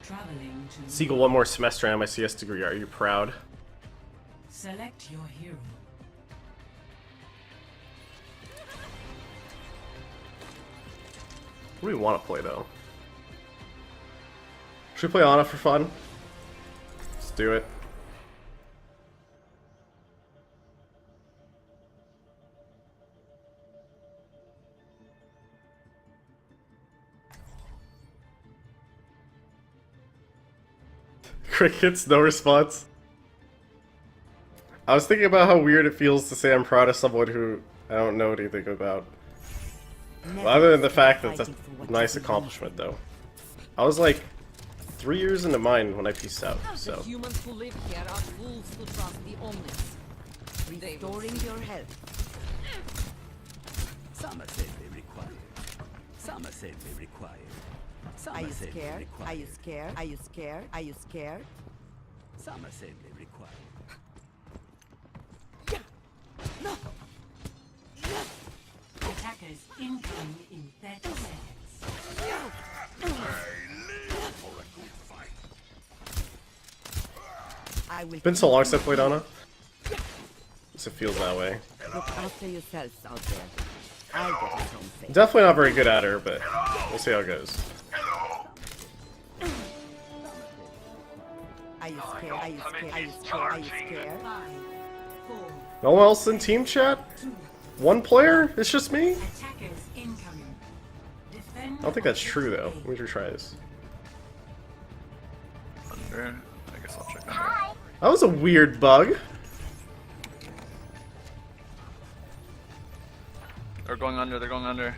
Traveling to Seagull, one more semester and my CS degree. Are you proud? select your hero. What do we want to play though? Should we play Ana for fun? Let's do it. Crickets, no response. I was thinking about how weird it feels to say I'm proud of someone who I don't know anything about. Well, other than the fact that it's a nice accomplishment, though. I was like 3 years into mine when I peaced out, so. The humans who live here are fools to trust the omnis. Restoring your health. Some are safely required. Some are safely required. Some Are you safely scared? required. Are you scared? Are you scared? Are you scared? Some are safely required. Attackers incoming in 30 seconds. I will. Been so long since I played Ana. It feels that way. Look after yourselves out there. I'll get us home safe. Definitely not very good at her, but we'll see how it goes. Are you scared? Are you scared? Are you scared? Are you scared? 5, 4, No one else in team chat? One player? It's just me? attackers incoming. Defend. I don't think that's true though. Let me retry this. Under. I guess I'll check under. That was a weird bug. They're going under, they're going under.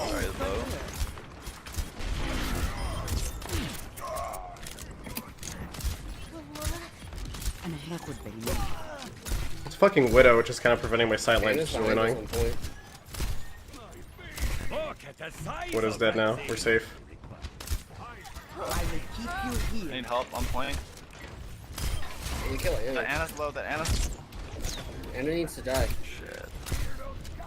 Very low. And a heck would be It's fucking Widow, which is kind of preventing my sight line, which is really annoying. Look at the size Widow's of dead my now. safely We're safe. I will keep you I here. need help, I'm point. You kill it, The yeah. Ana's low, the Ana's. Anna needs to die. Shit.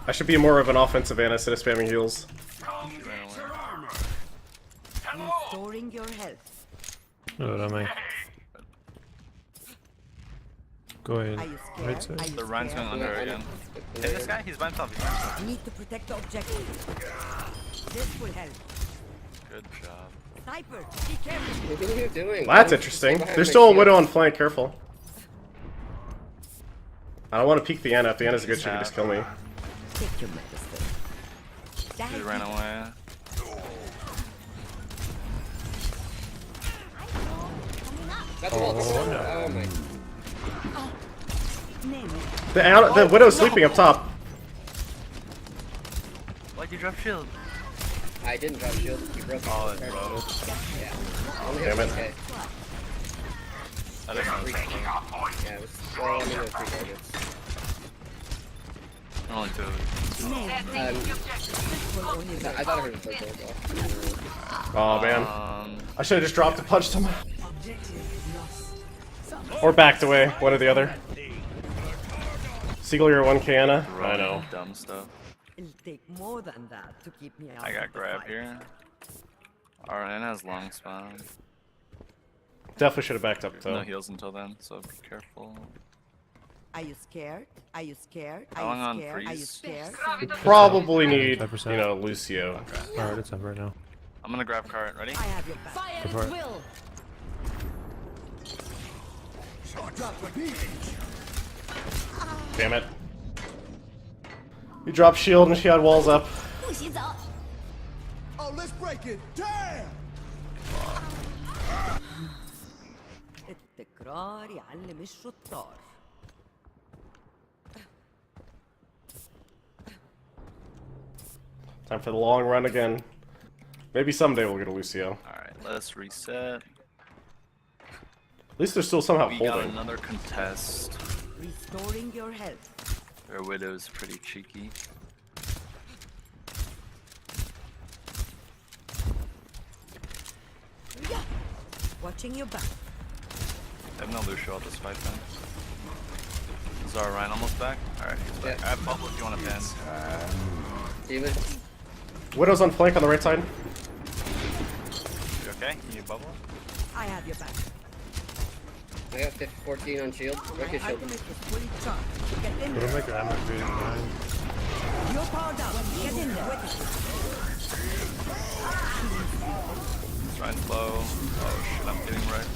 I should be more of an offensive Ana instead of spamming heals. She ran away. Restoring your health. Oh, am I? Go Are ahead. you Right scared? Are side. you The Ryan's going scared? under again. Hey, this guy, he's by himself, he's by himself. Need to protect the objective. This will help. Good job. Sniper, be careful. What are you doing? Well, that's Stay interesting. behind There's my still a shield. Widow on flank, careful. I don't want to peek the Ana. If the Ana's good, she can just kill me. Take your medicine. He ran away. Got the wall. Oh my. The Widow's sleeping up top. Why'd you drop shield? I didn't drop shield. You broke Oh, it. it's low. Yeah. Only Damn hit it. 1K. I didn't know. Yeah, it was well, only with 3 targets. Only two. I thought I heard a third goal. Oh man. I should have just dropped and punched him. Objective lost. Or backed away. One or the other. Seagull, you're 1K Ana? I know. Dumb stuff. It'll take more than that to keep me out. I got of the grab fight. here. Alright, has long spawn. Definitely should have backed up No though. heals until then, so be careful. Are you scared? Are you scared? How long Are on you scared? Are you freeze? scared? We probably need, 5%. you know, Lucio. Alright, it's up right now. I'm gonna grab cart, ready? I have your back. Fire Go for it. will. Damn it. You dropped shield and she had walls up. Oh, let's break it. Damn! التكرار يعلم الشطار. Time for the long run again. Maybe someday we'll get a Lucio. Alright, let's reset. At least they're still somehow We got holding. another contest. Restoring your health. Their Widow's pretty cheeky. Watching your back. I have no Lucio at this fight then. Is our Ryan almost back? Alright, he's back. Yeah. I have bubble if you want to pin. Demon. Widow's on flank on the right side. You okay? You need bubble? I have your back. I got 14 on shield. My Rook is shield. ultimate is fully charged. Get in there. Widowmaker ammo being mine. You're powered up. Get in there. Trying slow. Oh shit, I'm getting right.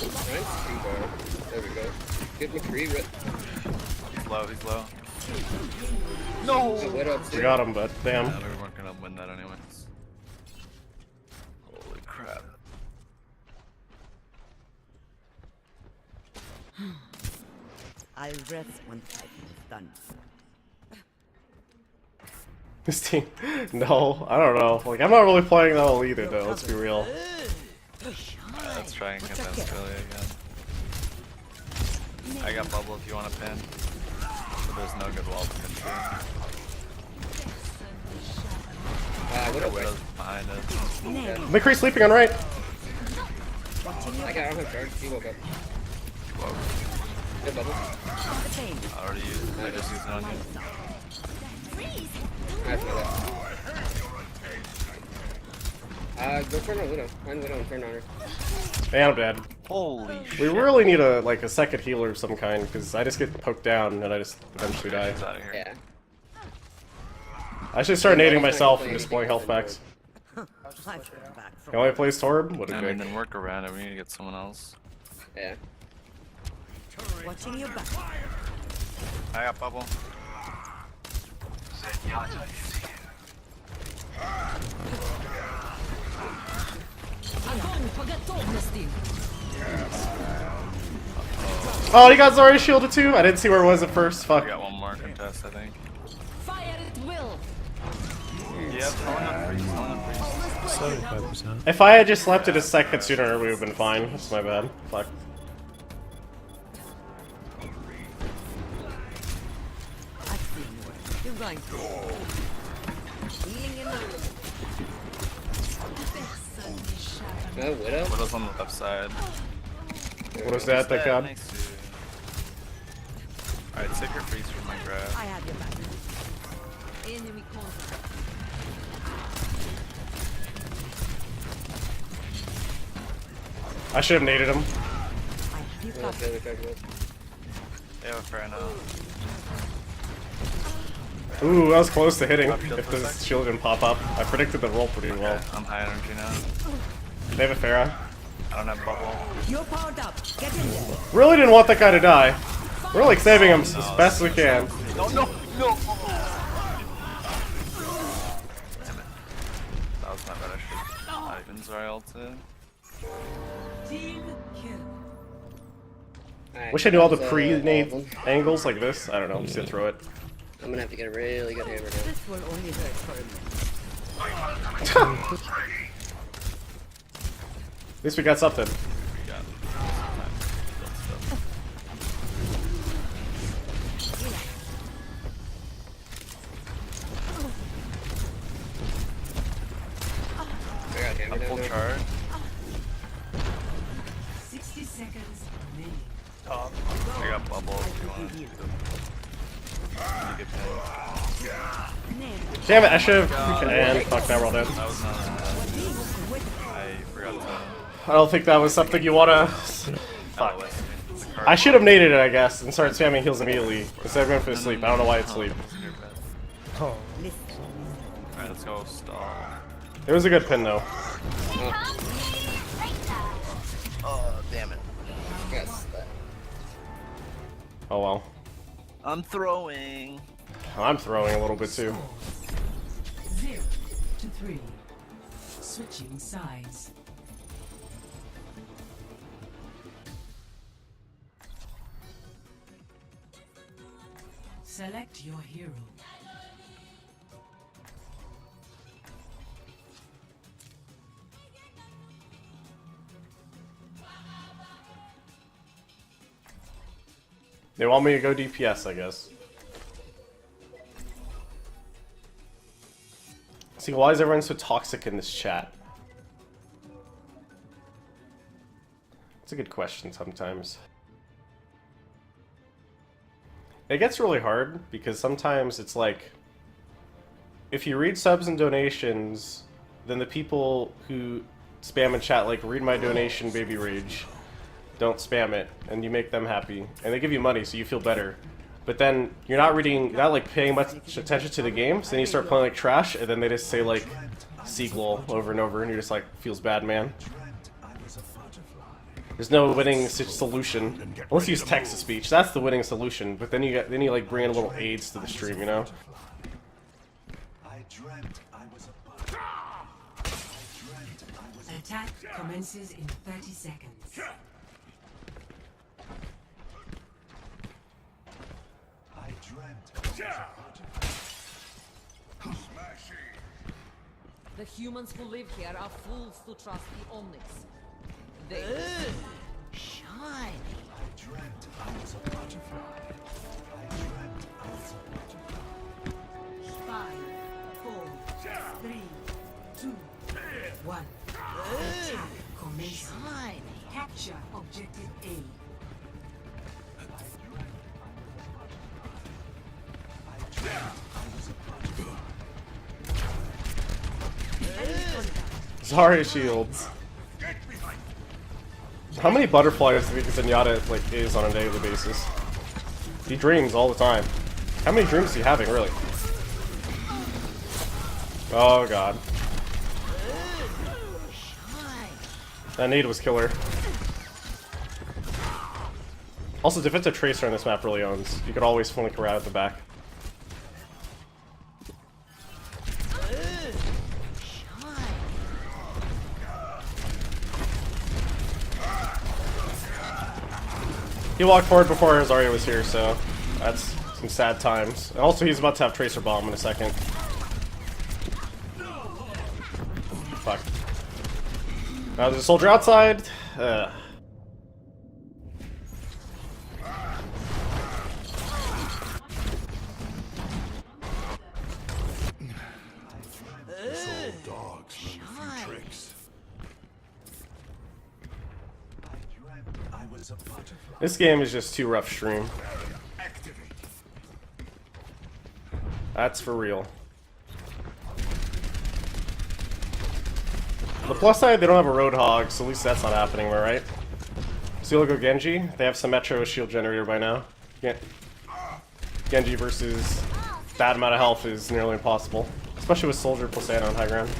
Right? There we go. Give McCree rip. He's low, he's low. Oh, Widow We too. got him, but damn. Yeah, we weren't gonna win that anyways. Holy crap. I'll rest when the fighting is done. This team. No, I don't know. Like, I'm not really playing that well either, though. Let's be real. Alright, let's try and get that Australia again. I got bubble if you want to pin. But there's no good wall to pin through. Widow Widow's behind us. McCree sleeping on right. I got him charge. He woke up. Whoa, Good bubble. The pain. I already used it. I just used it on you. Nice Widow. Go turn on Widow. Find Widow and turn on her. Man, I'm dead. Holy We shit. really need a second healer of some kind, because I just get poked down and I just eventually die. He's out of here. Yeah. I should start nading myself and just pulling health packs. I've come back He from only plays Torb? What a I mean, dick. then work around it. We need to get someone else. Yeah. watching your back. I got bubble. Oh, he got Zarya shielded too? I didn't see where it was at first. We Fuck. got one more contest, I think. Fire at will. Yeah, throwing on freeze, throwing on freeze. 75%. If I had just slept it a second sooner, we would have been fine. That's my bad. Fuck. I've seen worse. You're going to. Healing in the No, Widow? Widow's on the left side. What was that? Thank God. Nice. Alright, take your freeze from my grab. I have your back. Enemy contact. I should have naded him. I have you No, covered. the other charge was. They have a fair now. Ooh, that was close to hitting. Pop shield If for a the sec. shield didn't pop up. I predicted the roll pretty well. Okay, I'm high energy now. They have a Pharah. I don't have bubble. You're powered up. Get in there. Really didn't want that guy to die. We're like saving him as best we can. No, no, no! Damn it. That was my bad. I should not even Zarya ulted. Team kill. Alright, Wish I knew all the that's, pre-nade all of them. angles like this. I don't know. I'm just gonna throw it. I'm gonna have to get a really good hammer now. This will only hurt for a minute. At least we got something. We got sometimes built stuff. I got hammer I'm down full now. charge. 60 seconds remaining. I got bubble if you want to do you get pinned. Damn it! I should have. And fuck, now we're all dead. That was not I forgot to. I don't think that was something you wanna. Fuck. LOS me. The card I should have naded it, I guess, and started spamming heals immediately instead of going for the sleep. I don't know why it's sleep. Oh, Alright, let's go stall. It was a good pin though. Oh, damn it. Yes, that. Oh well. I'm throwing. I'm throwing a little bit too. 0 to 3. Switching sides. Select your hero. They want me to go DPS, I guess. See, why is everyone so toxic in this chat? It's a good question sometimes. It gets really hard because sometimes it's like, if you read subs and donations, then the people who spam in chat like read my donation, baby rage, don't spam it, and you make them happy, and they give you money so you feel better. But then you're not reading, you're not like paying much attention to the game, so then you start playing like trash, and then they just say like Seagull over and over, and you're just like, feels bad, man. There's no winning solution unless you use text to speech. That's the winning solution. But then you like bring in a little aids to the stream, you know. Attack commences in 30 seconds. The humans who live here are fools to trust the Omnics. They shine. Five, four, three, two, one. Attack commences. Capture objective A. Zarya shields. How many butterflies do you think Zenyatta like is on a daily basis? He dreams all the time. How many dreams is he having, really? Oh god. That nade was killer. Also, defensive tracer on this map really owns. You could always flank around at the back. He walked forward before Zarya was here, so that's some sad times. And also, he's about to have Tracer Bomb in a second. Fuck. Now there's a soldier outside. This game is just too rough stream. That's for real. The plus side, they don't have a Roadhog, so at least that's not happening, am I right? So you'll go Genji. They have some Metro shield generator by now. Genji versus bad amount of health is nearly impossible. Especially with Soldier plus Ana on high ground.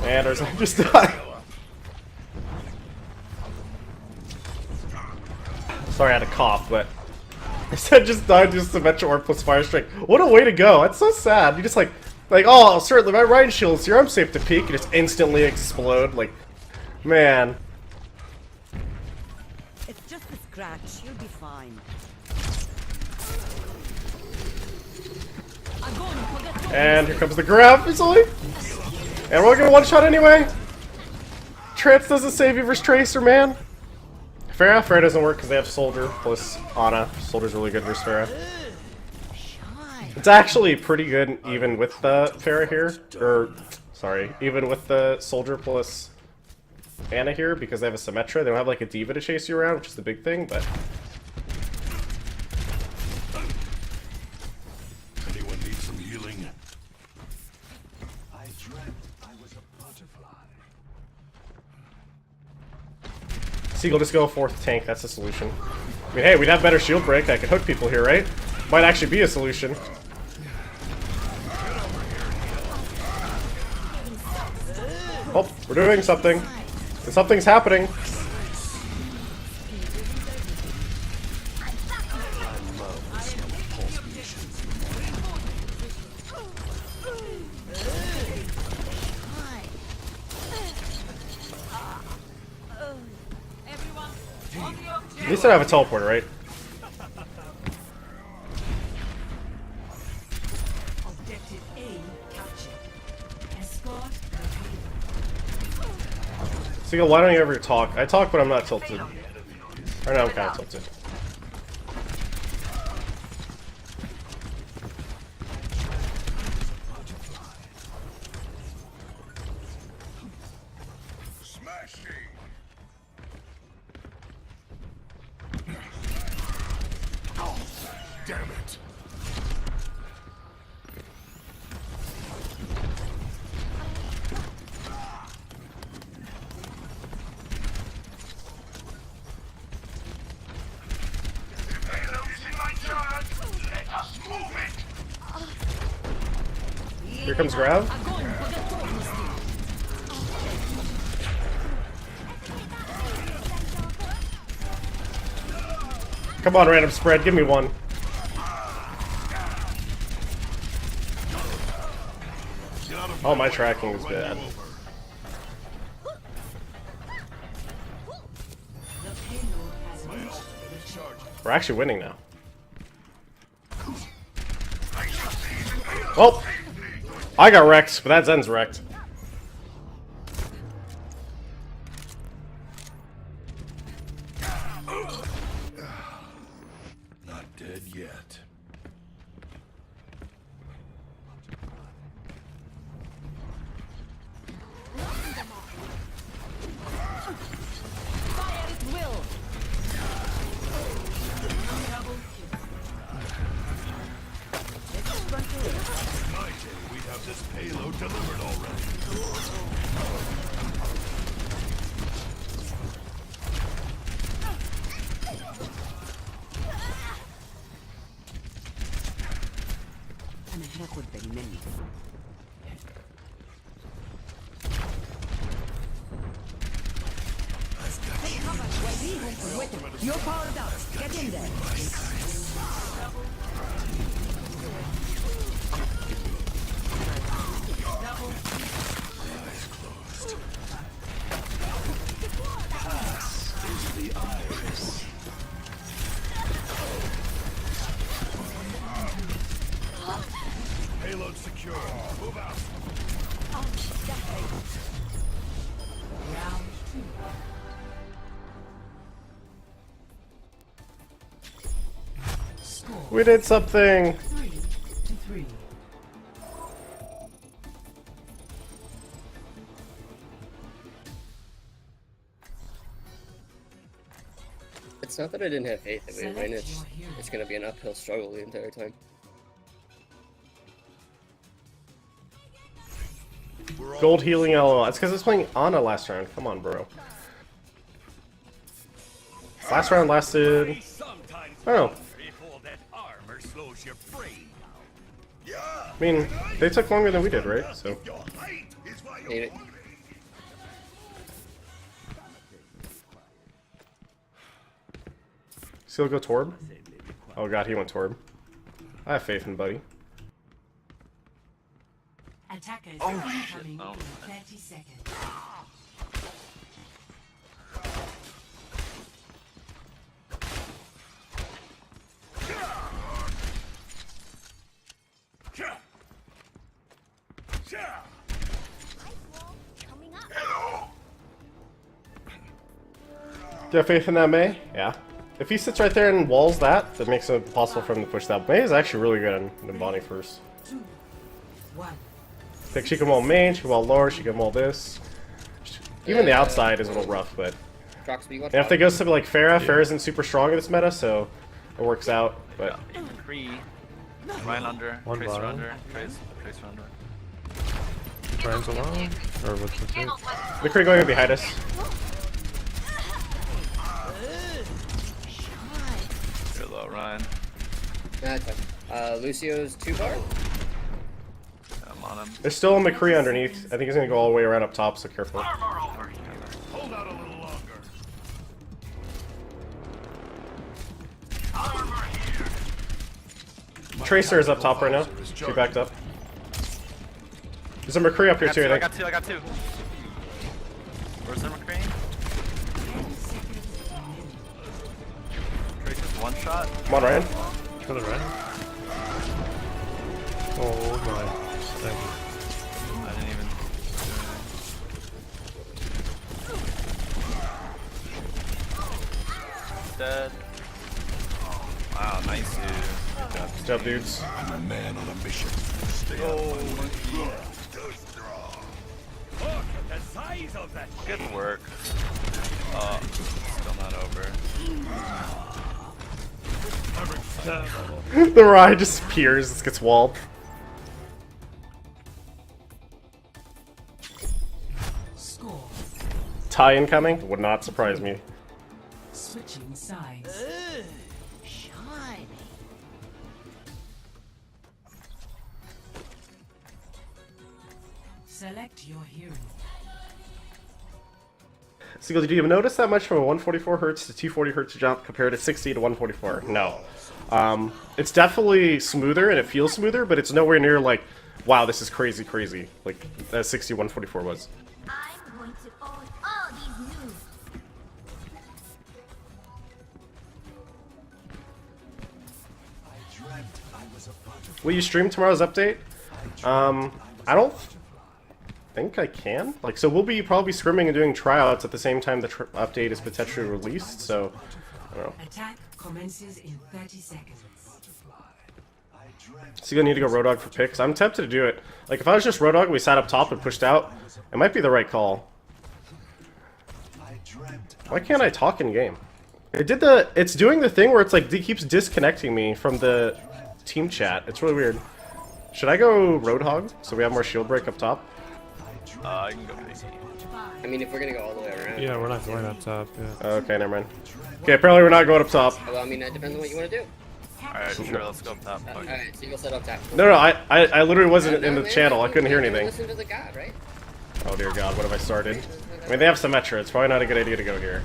And there's just died. Sorry, I had a cough, but I said just died just to Metro Orb plus Fire Strike. What a way to go! That's so sad. You just like, oh, certainly my Ryan shield's here. I'm safe to peek. You just instantly explode. Like, man. It's just a scratch. You'll be fine. And here comes the grab, easily. And we're gonna one-shot anyway. Trance doesn't save you versus Tracer, man. Pharah doesn't work because they have Soldier plus Ana. Soldier's really good versus Pharah. It's actually pretty good even with the Pharah here. Or, sorry, even with the Soldier plus Ana here because they have a Symmetra. They don't have like a Diva to chase you around, which is the big thing, but... Anyone need some healing? I dreamt I was a butterfly. Seagull, just go fourth tank, that's the solution. I mean, hey, we'd have better shield break, I could hook people here, right? Might actually be a solution. Oh, we're doing something. And something's happening. At least I have a teleporter, right? Objective A captured. Escort located. Seagull, why don't you ever talk? I talk, but I'm not tilted. Or no, I'm kind of tilted. Damn it. Here comes Grav. Come on, random spread. Give me one. Oh, my tracking is bad. We're actually winning now. Well, I got wrecked, but that Zen's wrecked. Not dead yet. Fire at will. My day, we'd have this payload delivered already. أنا هاخد بالي مني. You're powered up. Get in there. Payload secure. Move out. Round two. Score We did something. 3-3. It's not that I didn't have faith that we would win. Select your hero. It's gonna be an uphill struggle the entire time. Gold healing LOL. That's because I was playing Ana last round. Come on, bro. Last round lasted. I don't know. Before that armor slows your brain down. I mean, they took longer than we did, right? So. Your height is why you Hate it. Seal go Torb? Oh god, he went Torb. I have faith in Buddy. Attackers Oh, incoming shit, no. in 30 seconds. Do you have faith in that Mei? Yeah. If he sits right there and walls that, that makes it possible for him to push that. Mei is actually really good on Numbani first. 2, 1. Like she can wall main, she can wall lower, she can wall this. Even the outside is a little rough, but Trox, we got and if they go something like Pharah, Pharah isn't super strong in this meta, so it works out. But Cree. Ryan under. One Tracer bottom. under. Tracer under. Ryan's alone? Or what's the thing? McCree going behind us. You're low, Ryan. Nah, it's fine. Lucio's 2-bar. I'm on him. There's still a McCree underneath. I think he's gonna go all the way around up top, so careful. hold out a little longer. Armor here. Tracer is up top right now. She backed up. There's a McCree up here too, I I got think. two. I got two. Where's the McCree? Tracer's one shot. Come on, Ryan. Kill it, right? Oh my. Thank you. I didn't even. Dead. Wow, nice dude. Good job. Good job, dudes. I'm a man on a mission. Stay out of my way. Too strong. Look at the size of that. Good work. Oh, still not over. The ride just appears, this gets walled. Score. Tie incoming? Would not surprise me. Switching sides. Shiny. Select your hero. Seagull, did you even notice that much from a 144 Hz to 240 Hz jump compared to 60 to 144? No. It's definitely smoother and it feels smoother, but it's nowhere near like, wow, this is crazy, crazy, like that 60 144 was. I'm going to own all these moves. I dreamt I was a butterfly. Will you stream tomorrow's update? I don't think I can. Like, so we'll be probably scrimming and doing tryouts at the same time the update is potentially released, so I don't know. Attack commences in 30 seconds. So you're gonna need to go Roadhog for picks. I'm tempted to do it. Like, if I was just Roadhog and we sat up top and pushed out, it might be the right call. Why can't I talk in game? It's doing the thing where it's like, it keeps disconnecting me from the team chat. It's really weird. Should I go Roadhog so we have more shield break up top? I can go PC. I mean, if we're gonna go all the way around. Yeah, we're not going up top. Yeah. Okay, never mind. Okay, apparently we're not going up top. Well, I mean, that depends on what you want to do. Alright, sure, let's go up top. Fuck. Alright, so you'll set up top. No, I literally wasn't in the man, channel. I couldn't hear you anything. Listen to the god, right? Oh dear God, what have I started? I mean, they have Symmetra. It's probably not a good idea to go here.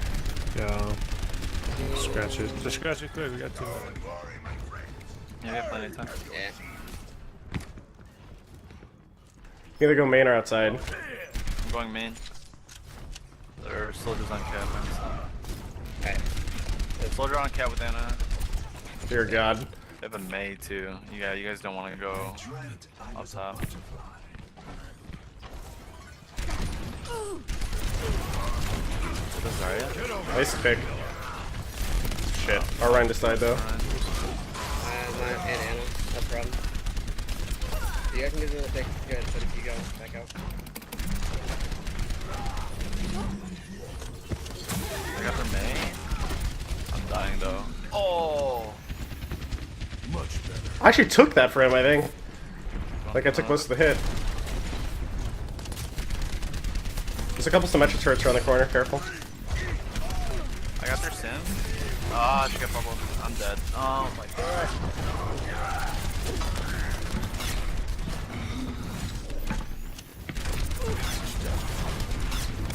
Yeah. Scratch it. Just scratch it quick. We got two. Yeah, we have plenty of time. Yeah. Either go main or outside. I'm going main. There are soldiers on cap. Alright. Soldier on cap with Anna. Dear God. They have a May too. Yeah, you guys don't want to go up top. Zarya? Nice pick. Shit. Our Ryan decide though. And Anna. That's the problem. You guys can do another pick. Good, but if you go back out. I got the May. I'm dying though. Oh! Much better. I actually took that for him, I think. Like, I took most of the hit. There's a couple Symmetra turrets around the corner, careful. I got their sim. Ah, she got bubbled. I'm dead. Oh my god.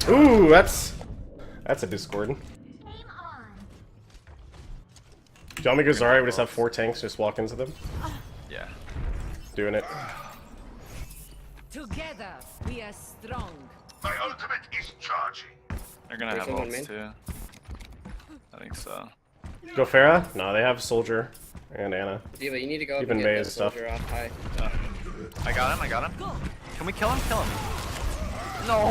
Ooh, that's a Discord. Do you want me to go Zarya? We just have 4 tanks, just walk into them? Yeah. Doing it. Together, we are strong. My ultimate is charging. They're gonna have someone ults main? too. I think so. Go Pharah? No, they have Soldier and Anna. Diva, you need to go up Even and May get is that stuff. soldier off high. I got him. Can we kill him? Kill him. No!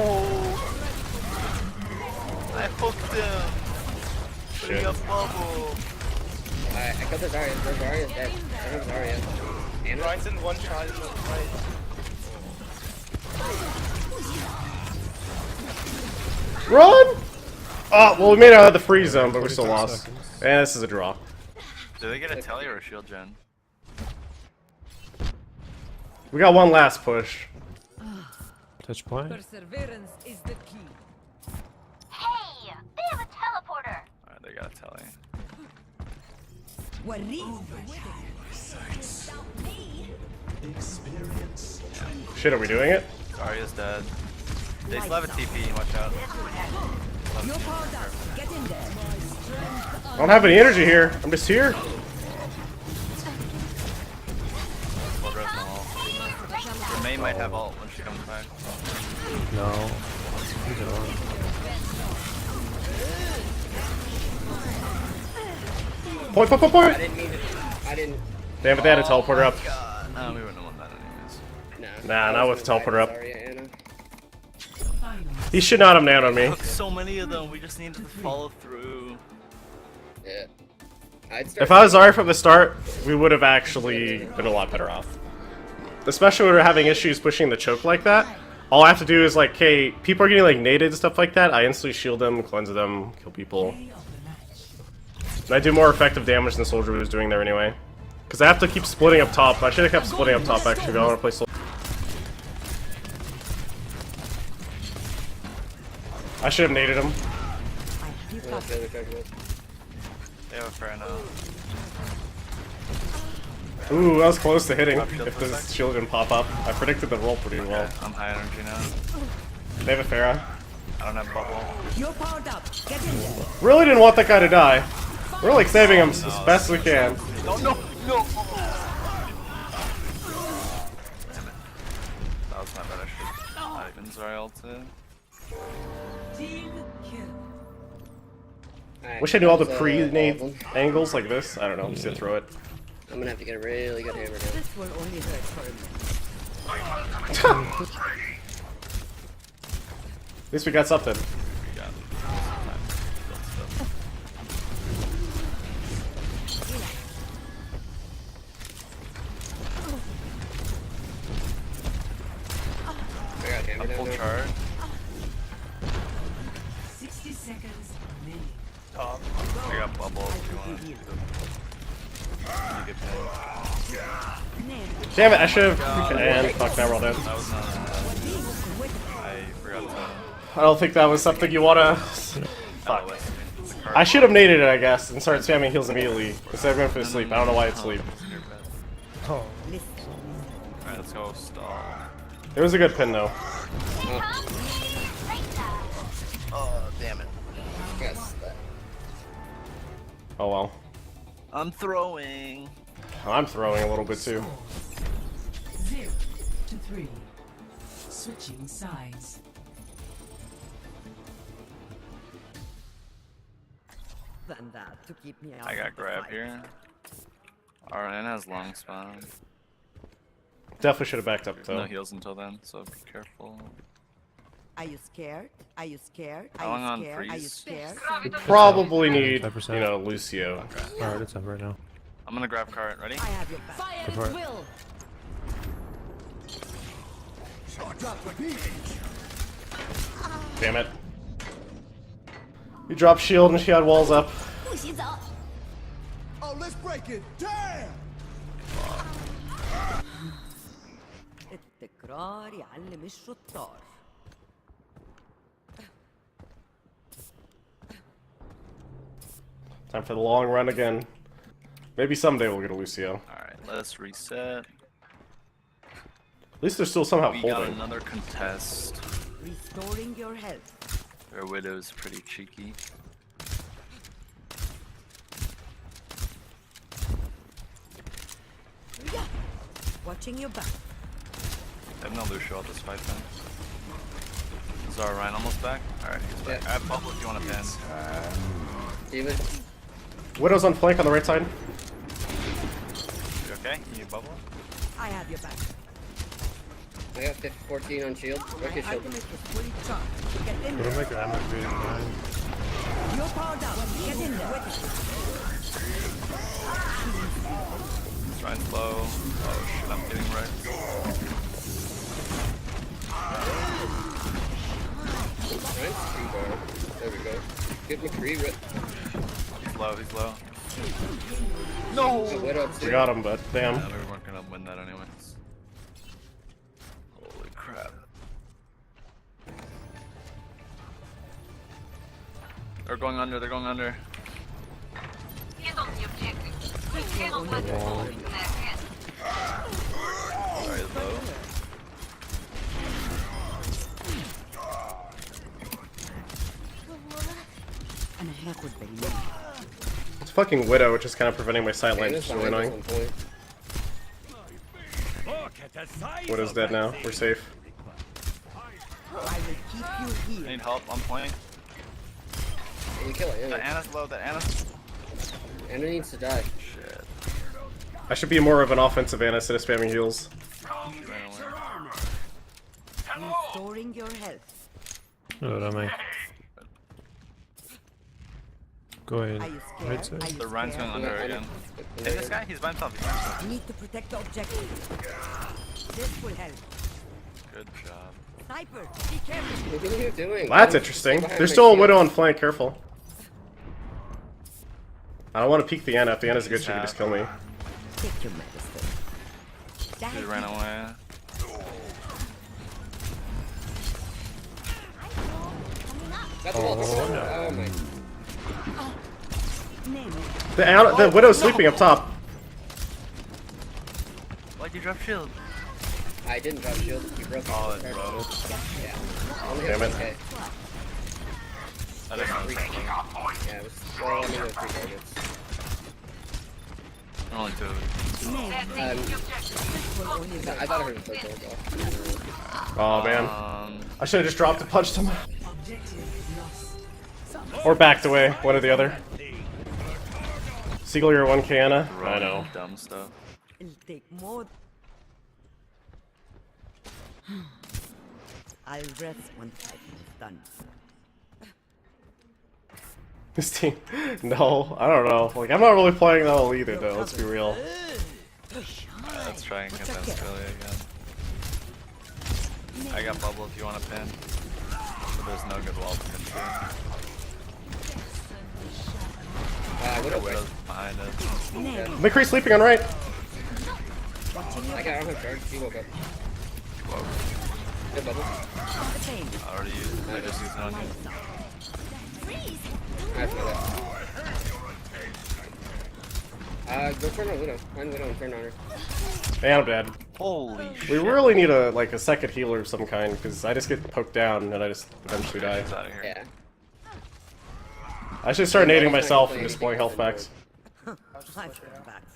I hooked him! Shit. He got bubble! Alright, I got the Zarya. The Zarya's dead. I have Zarya. Anna? Ryan's in one shot. Run! Oh, well, we made it out of the free zone, but we still lost. And this is a draw. Do they get a telly or a shield gen? We got one last push. Touch point. Perseverance is the key. Hey, they have a teleporter. Alright, they got a telly. Shit, are we doing it? Zarya's dead. They still have a TP, watch out. I don't have any energy here. I'm just here. Soldier has no ult. The main might have ult when she comes back. No. You don't. Point. I didn't mean to. I didn't. Damn it, they had a teleporter up. God. No, we wouldn't have won that anyways. Nah. Nah, not with teleporter up. Zarya, Anna. He should not have nailed on me. Took so many of them, we just needed to follow through. Yeah. I'd start. If I was Zarya from the start, we would have actually been a lot better off. Especially when we're having issues pushing the choke like that. All I have to do is like, okay, people are getting like naded and stuff like that. I instantly shield them, cleanse them, kill people. And I do more effective damage than Soldier was doing there anyway. Because I have to keep splitting up top. I should have kept splitting up top actually if I want to play solo. I should have naded him. They have a fair enough. Ooh, that was close to hitting if this shield didn't pop up. I predicted the roll pretty well. I'm high energy now. They have a Pharah. I don't have bubble. You're powered up. Get in there. Really didn't want that guy to die. We're like saving him as best we can. No, no, no! Damn it. That was my bad, I should. Ivan's our ulti. Team kill. Wish I knew all the pre-nade angles like this. I don't know, I'm just gonna throw it. I'm gonna have to get a really good hammer down. This will only hurt for a minute. At least we got something. Yeah. I got hammer I'm down full now. charge. 60 seconds remaining. I got bubble if you want to. You get pinned. Damn it, I should have. And fuck, now we're all dead. That was not. I forgot to. I don't think that was something you wanna. Fuck. It's a card. I should have naded it, I guess, and started spamming heals immediately instead of going for the sleep. I don't know why it's sleep. Oh. Alright, let's go stall. It was a good pin though. Oh, damn it. Yes, that. Oh well. I'm throwing. I'm throwing a little bit too. 0 to 3. Switching sides. Than that to keep me out I of got the grab fight. here. RN has long spawn. Definitely should have backed up No though. heals until then, so be careful. Are you scared? Are you scared? How long Are on you scared? Are you freeze? scared? We probably need, 5%. you know, Lucio. Alright, it's up right now. I'm gonna grab cart. Ready? I have your back. Fire Go for at it. will. Damn it. You dropped shield and she had walls up. Oh, let's break it. Damn! التكرار يعلم الشطار. Time for the long run again. Maybe someday we'll get a Lucio. Alright, let's reset. At least they're still somehow We got holding. another contest. Restoring your health. Their widow's pretty cheeky. Watching your back. I have no Lucio at this fight then. Is our Ryan almost back? Alright, he's back. Yeah. I have bubble if you want to pin. Demon. Widow's on flank on the right side. You okay? You need bubble? I have your back. I got 14 on shield. Where's your My shield? ultimate is fully charged. Get in It'll there. make an ammo being mine. You're powered up. Get in there. It's Ryan's low. Oh shit, I'm getting right. Nice. 3 bar. There we go. Give McCree rip. He's low, he's low. Oh, wait up, We got him, but damn. Yeah, we weren't gonna win that anyways. Holy crap. They're going under, they're going under. Sorry, low. أنا هاخد بالي. It's fucking Widow, which is kind of preventing my sight line. It's Anna's really behind us annoying. on point. Look at the size Widow's of dead my now. We're safe. I will keep you I here. need help on point. Can you kill it? That Anna. Anna's low, that Anna's. Anna needs to die. Shit. I should be more of an offensive Anna instead of spamming heals. She ran away. Restoring your health. Oh, that may. Go ahead. Are you scared? Right side. Are you The Ryan's going scared? under again. Hey, this guy? He's by himself. He's by himself. You need to protect the objective. This will help. Good job. Sniper, be careful. Look at what you're doing. Well, that's Don't interesting. stay behind There's my still a shield. Widow on flank, careful. I don't want to peek the Anna. If the Anna's good, she can just kill me. Take your medicine. Dude ran away. Got the wall. Oh my. The Widow's sleeping up top. Why'd you drop shield? I didn't drop shield. You broke Oh, it. it broke. Yeah. Only Damn hit it. 1K. I didn't know. Yeah, it was well, only with 3 targets. Only 2. I thought I heard him play gold though. Oh man, I should have just dropped and punched him. Objective lost. Or backed away, one or the other. Seagull, you're 1K, Anna. I know. Dumb stuff. It'll take more. I'll rest when the fighting is done. This team, no, I don't know. Like, I'm not really playing that well either, though. Let's be real. Let's try and get that Australia again. I got bubble if you want to pin. But there's no good wall to pin through. Widow's behind us. McCree sleeping on right. I got him charge. He woke up. Whoa. Good bubble. I already used it. I just used it on you. Nice, go turn on Widow. Find Widow and turn on her. Man, I'm dead. Holy shit. We really need a second healer of some kind, because I just get poked down and I just eventually die. He's out of here. Yeah. I should start nading myself and just blowing health packs.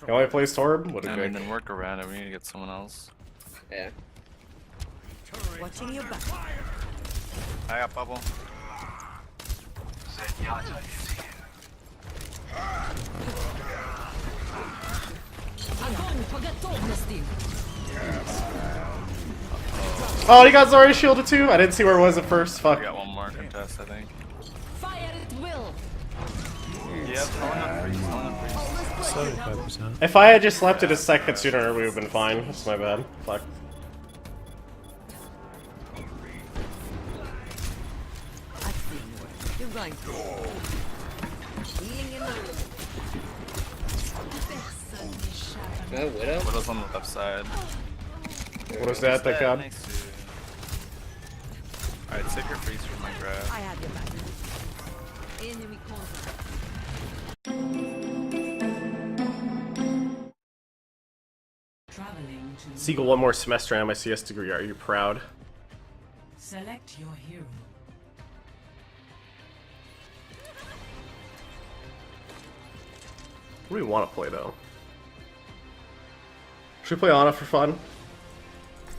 He only plays Torb? What a I mean, dick. then work around it. We need to get someone else. Yeah. Watching your back. I got bubble. Oh, he got Zarya shielded too? I didn't see where it was at first. Fuck. We got one more contest, I think. Fire at will. Yep, calling on freeze, calling on freeze. 75%. If I had just left it a second sooner, we would have been fine. That's my bad. Fuck. I've seen worse. You're going to. Healing in the room. No, Widow? Widow's on the left side. What was that? Thank God. Nice. Alright, take your freeze from my grab. I have your back. Enemy contact. Traveling to Seagull, one more semester on my CS degree. Are you proud? select your hero. What do we want to play, though? Should we play Ana for fun?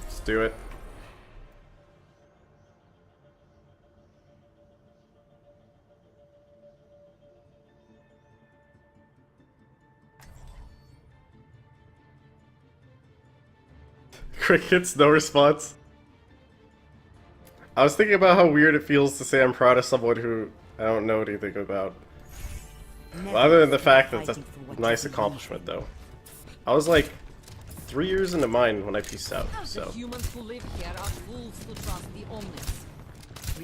Let's do it. Crickets, no response. I was thinking about how weird it feels to say I'm proud of someone who I don't know anything about. Well, other than the fact that it's a nice accomplishment, though. I was like 3 years into mine when I peaced out, The so. humans who live here are fools to trust the omnis.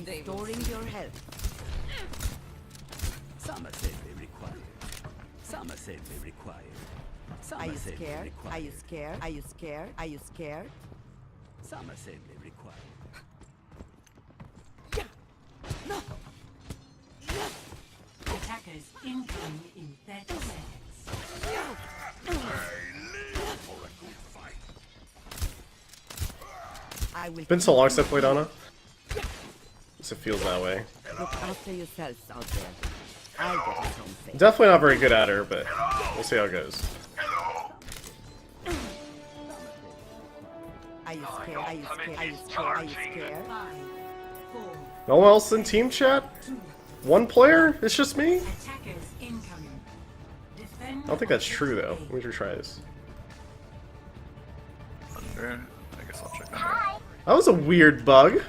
They will Restoring see. your health. Some are safely required. Some are safely required. Some Are you safely scared? required. Are you scared? Are you scared? Are you scared? Some are safely required. Attackers incoming in 30 seconds. I will Been so long since I played Ana. It feels that way. look after yourselves out there. I'll get us home safe. Definitely not very good at her, but we'll see how it goes. Are you scared? Are you scared? Are you scared? Are you scared? 5, 4, No one else in team chat? One player? It's just me? attackers incoming. Defend. I don't think that's true, though. Let me retry this. Under. I guess I'll check under. That was a weird bug.